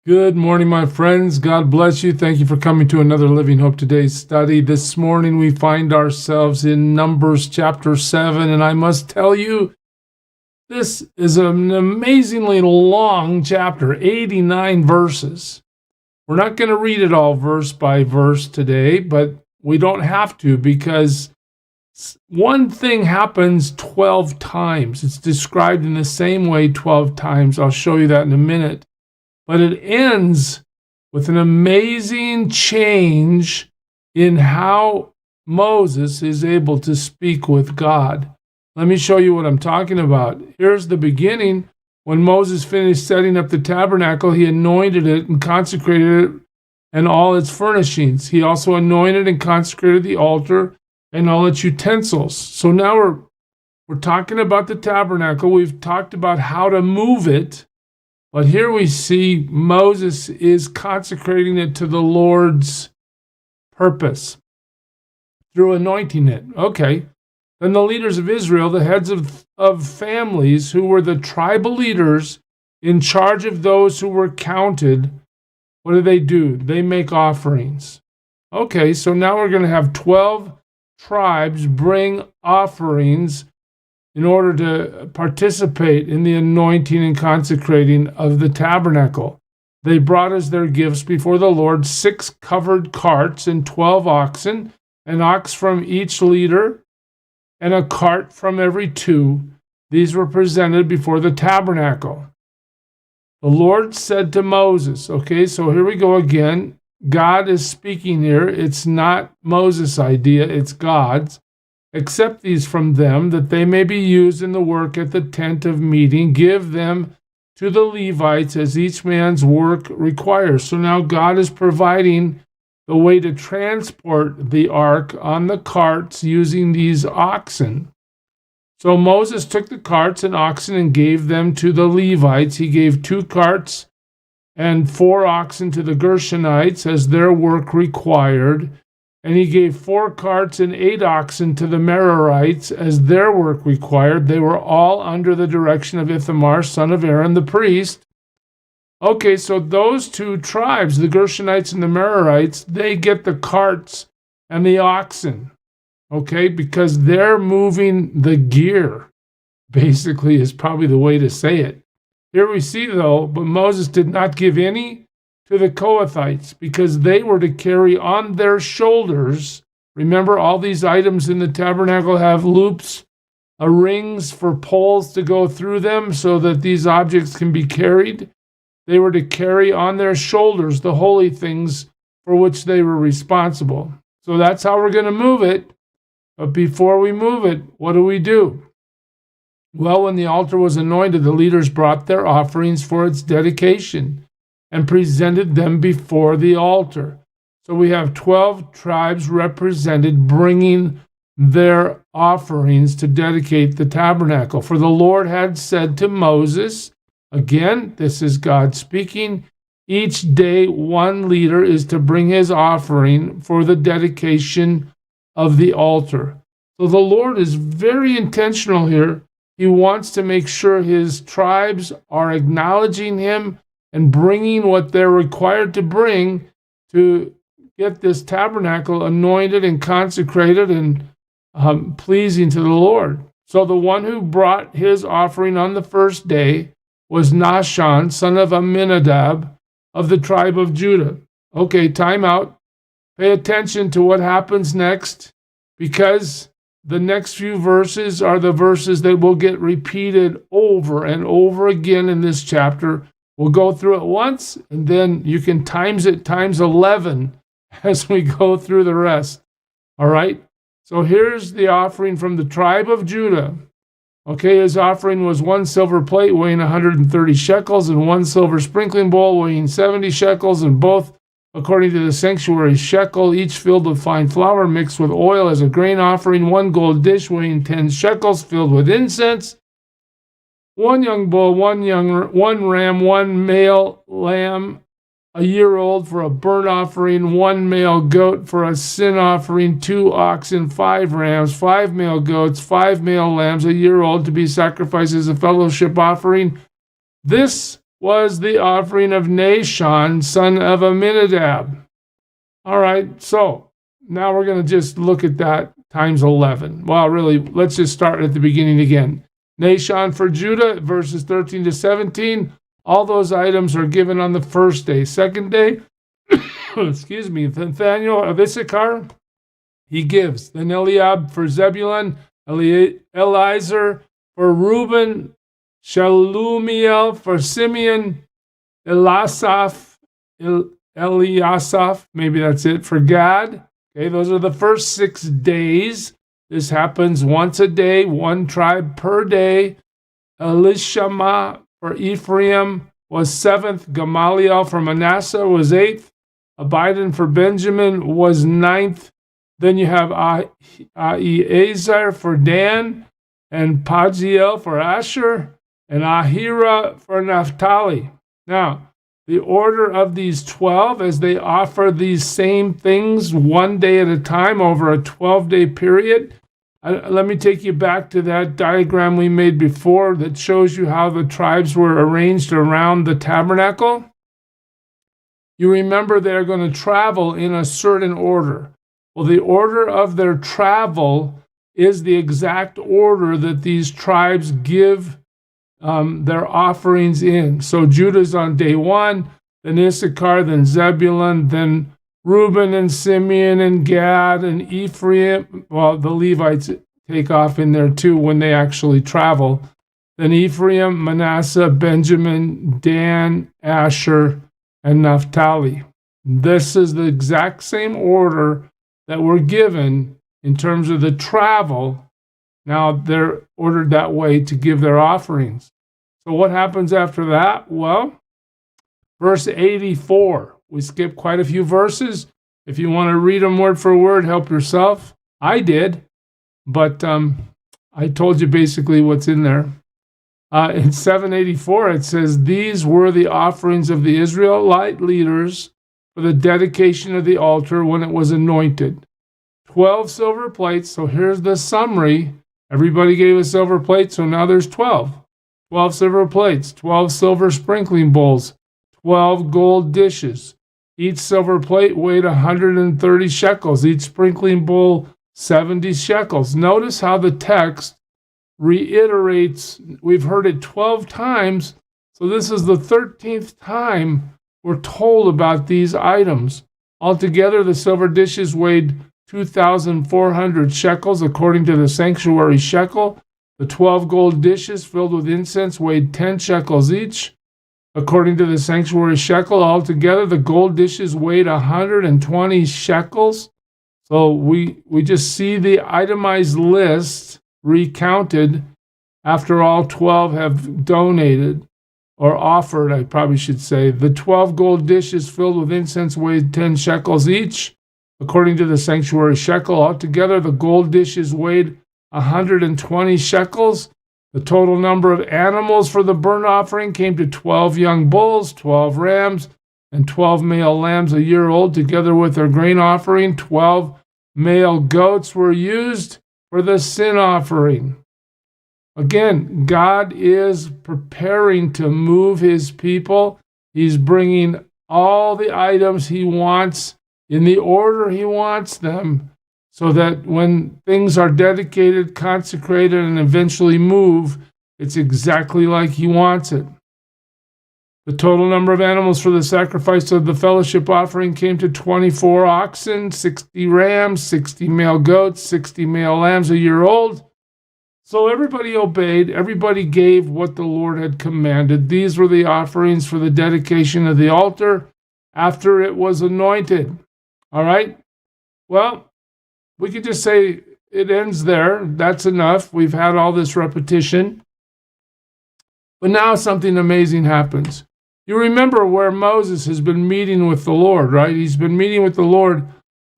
Good morning, my friends. God bless you. Thank you for coming to another Living Hope Today study. This morning we find ourselves in Numbers chapter 7, and I must tell you, this is an amazingly long chapter, 89 verses. We're not going to read it all verse by verse today, but we don't have to because one thing happens 12 times. It's described in the same way 12 times. I'll show you that in a minute. But it ends with an amazing change in how Moses is able to speak with God. Let me show you what I'm talking about. Here's the beginning. When Moses finished setting up the tabernacle, he anointed it and consecrated it and all its furnishings. He also anointed and consecrated the altar and all its utensils. So now we're talking about the tabernacle. We've talked about how to move it. But here we see Moses is consecrating it to the Lord's purpose through anointing it. Okay. Then the leaders of Israel, the heads of families who were the tribal leaders in charge of those who were counted, what do? They make offerings. Okay, so now we're going to have 12 tribes bring offerings in order to participate in the anointing and consecrating of the tabernacle. They brought as their gifts before the Lord 6 covered carts and 12 oxen, an ox from each leader, and a cart from every 2. These were presented before the tabernacle. The Lord said to Moses, okay, so here we go again. God is speaking here. It's not Moses' idea, it's God's. Accept these from them, that they may be used in the work at the tent of meeting. Give them to the Levites as each man's work requires. So now God is providing the way to transport the ark on the carts using these oxen. So Moses took the carts and oxen and gave them to the Levites. He gave 2 carts and 4 oxen to the Gershonites as their work required. And he gave 4 carts and 8 oxen to the Merarites as their work required. They were all under the direction of Ithamar, son of Aaron, the priest. Okay, so those 2 tribes, the Gershonites and the Merarites, they get the carts and the oxen, okay, because they're moving the gear, basically, is probably the way to say it. Here we see, though, but Moses did not give any to the Kohathites, because they were to carry on their shoulders. Remember, all these items in the tabernacle have loops, rings for poles to go through them so that these objects can be carried. They were to carry on their shoulders the holy things for which they were responsible. So that's how we're going to move it. But before we move it, what do? Well, when the altar was anointed, the leaders brought their offerings for its dedication and presented them before the altar. So we have 12 tribes represented bringing their offerings to dedicate the tabernacle. For the Lord had said to Moses, again, this is God speaking, each day one leader is to bring his offering for the dedication of the altar. So the Lord is very intentional here. He wants to make sure his tribes are acknowledging him and bringing what they're required to bring to get this tabernacle anointed and consecrated and pleasing to the Lord. So the one who brought his offering on the first day was Nahshon, son of Amminadab, of the tribe of Judah. Okay, time out. Pay attention to what happens next, because the next few verses are the verses that will get repeated over and over again in this chapter. We'll go through it once, and then you can times it times 11 as we go through the rest. All right? So here's the offering from the tribe of Judah. Okay, his offering was 1 silver plate weighing 130 shekels and 1 silver sprinkling bowl weighing 70 shekels, and both according to the sanctuary shekel, each filled with fine flour mixed with oil as a grain offering, 1 gold dish weighing 10 shekels filled with incense, 1 young bull, 1 ram, 1 male lamb, a year old for a burnt offering, 1 male goat for a sin offering, 2 oxen, 5 rams, 5 male goats, 5 male lambs, a year old to be sacrificed as a fellowship offering. This was the offering of Nahshon, son of Amminadab. All right, so now we're going to just look at that times 11. Well, really, let's just start at the beginning again. Nahshon for Judah, verses 13 to 17. All those items are given on the first day. Second day, excuse me, Nathaniel of Issachar, he gives. Then Eliab for Zebulun, Eliezer for Reuben, Shalumiel for Simeon, Eliasaph, maybe that's it, for Gad. Okay, those are the first 6 days. This happens once a day, one tribe per day. Elishama for Ephraim was 7th. Gamaliel for Manasseh was 8th. Abidan for Benjamin was 9th. Then you have Ahiezer for Dan, and Pagiel for Asher, and Ahira for Naphtali. Now, the order of these 12, as they offer these same things one day at a time over a 12-day period. Let me take you back to that diagram we made before that shows you how the tribes were arranged around the tabernacle. You remember they're going to travel in a certain order. Well, the order of their travel is the exact order that these tribes give their offerings in. So Judah's on day 1, then Issachar, then Zebulun, then Reuben and Simeon and Gad and Ephraim. Well, the Levites take off in there too when they actually travel. Then Ephraim, Manasseh, Benjamin, Dan, Asher, and Naphtali. This is the exact same order that we're given in terms of the travel. Now they're ordered that way to give their offerings. So what happens after that? Well, verse 84. We skipped quite a few verses. If you want to read them word for word, help yourself. I did, but I told you basically what's in there. In 784, it says, "These were the offerings of the Israelite leaders for the dedication of the altar when it was anointed. 12 silver plates." So here's the summary. Everybody gave a silver plate, so now there's 12. 12 silver plates, 12 silver sprinkling bowls, 12 gold dishes. Each silver plate weighed 130 shekels. Each sprinkling bowl, 70 shekels. Notice how the text reiterates. We've heard it 12 times, so this is the 13th time we're told about these items. Altogether, the silver dishes weighed 2,400 shekels according to the sanctuary shekel. The 12 gold dishes filled with incense weighed 10 shekels each. According to the sanctuary shekel, altogether the gold dishes weighed 120 shekels. So we just see the itemized list recounted after all 12 have donated or offered, I probably should say. The 12 gold dishes filled with incense weighed 10 shekels each. According to the sanctuary shekel, altogether the gold dishes weighed 120 shekels. The total number of animals for the burnt offering came to 12 young bulls, 12 rams, and 12 male lambs a year old, together with their grain offering. 12 male goats were used for the sin offering. Again, God is preparing to move his people. He's bringing all the items he wants in the order he wants them, so that when things are dedicated, consecrated, and eventually move, it's exactly like he wants it. The total number of animals for the sacrifice of the fellowship offering came to 24 oxen, 60 rams, 60 male goats, 60 male lambs a year old. So everybody obeyed, everybody gave what the Lord had commanded. These were the offerings for the dedication of the altar after it was anointed. All right? Well, we could just say it ends there. That's enough. We've had all this repetition. But now something amazing happens. You remember where Moses has been meeting with the Lord, right? He's been meeting with the Lord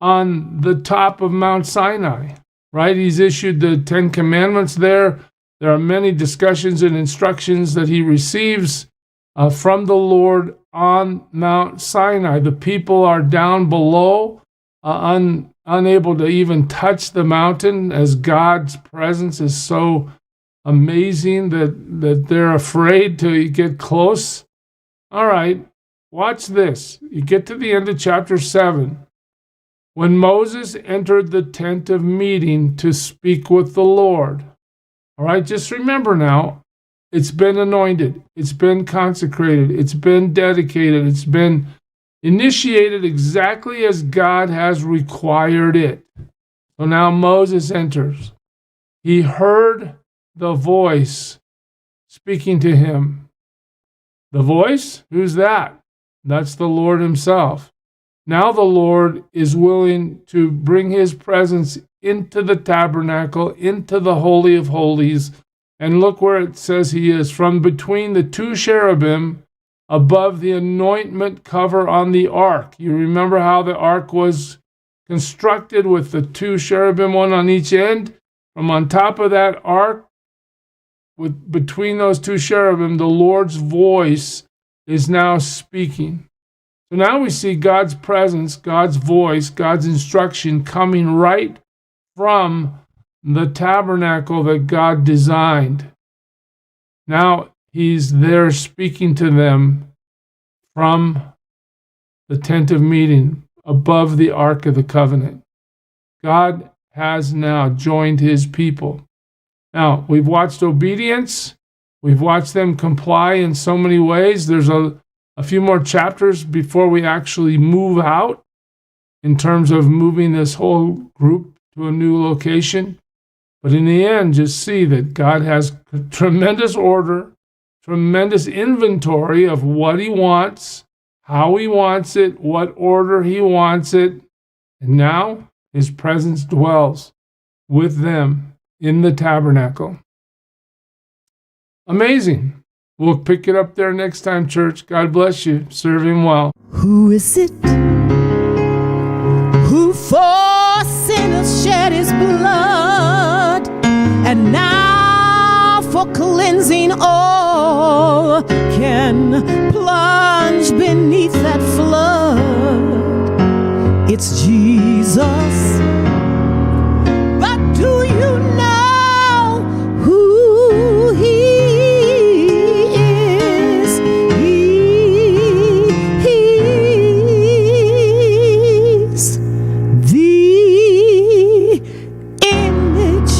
on the top of Mount Sinai, right? He's issued the 10 Commandments there. There are many discussions and instructions that he receives from the Lord on Mount Sinai. The people are down below, unable to even touch the mountain, as God's presence is so amazing that they're afraid to get close. All right, watch this. You get to the end of chapter 7. When Moses entered the tent of meeting to speak with the Lord. All right, just remember now, it's been anointed, it's been consecrated, it's been dedicated, it's been initiated exactly as God has required it. So now Moses enters. He heard the voice speaking to him. The voice? Who's that? That's the Lord himself. Now the Lord is willing to bring his presence into the tabernacle, into the Holy of Holies. And look where it says he is, from between the two cherubim above the anointment cover on the ark. You remember how the ark was constructed with the two cherubim, one on each end? From on top of that ark, between those two cherubim, the Lord's voice is now speaking. So now we see God's presence, God's voice, God's instruction coming right from the tabernacle that God designed. Now he's there speaking to them from the tent of meeting above the Ark of the Covenant. God has now joined his people. Now, we've watched obedience. We've watched them comply in so many ways. There's a few more chapters before we actually move out in terms of moving this whole group to a new location. But in the end, just see that God has tremendous order, tremendous inventory of what he wants, how he wants it, what order he wants it. And now his presence dwells with them in the tabernacle. Amazing. We'll pick it up there next time, church. God bless you. Serve him well. Who is it who for sinners shed his blood, and now for cleansing all can plunge beneath that flood? It's Jesus. But do you know who he is? He's the image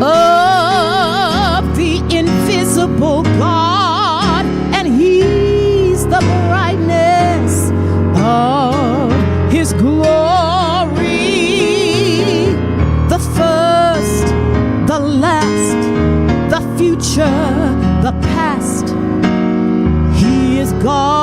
of the invisible God, and he's the brightness of his glory, the first, the last, the future, the past. He is God.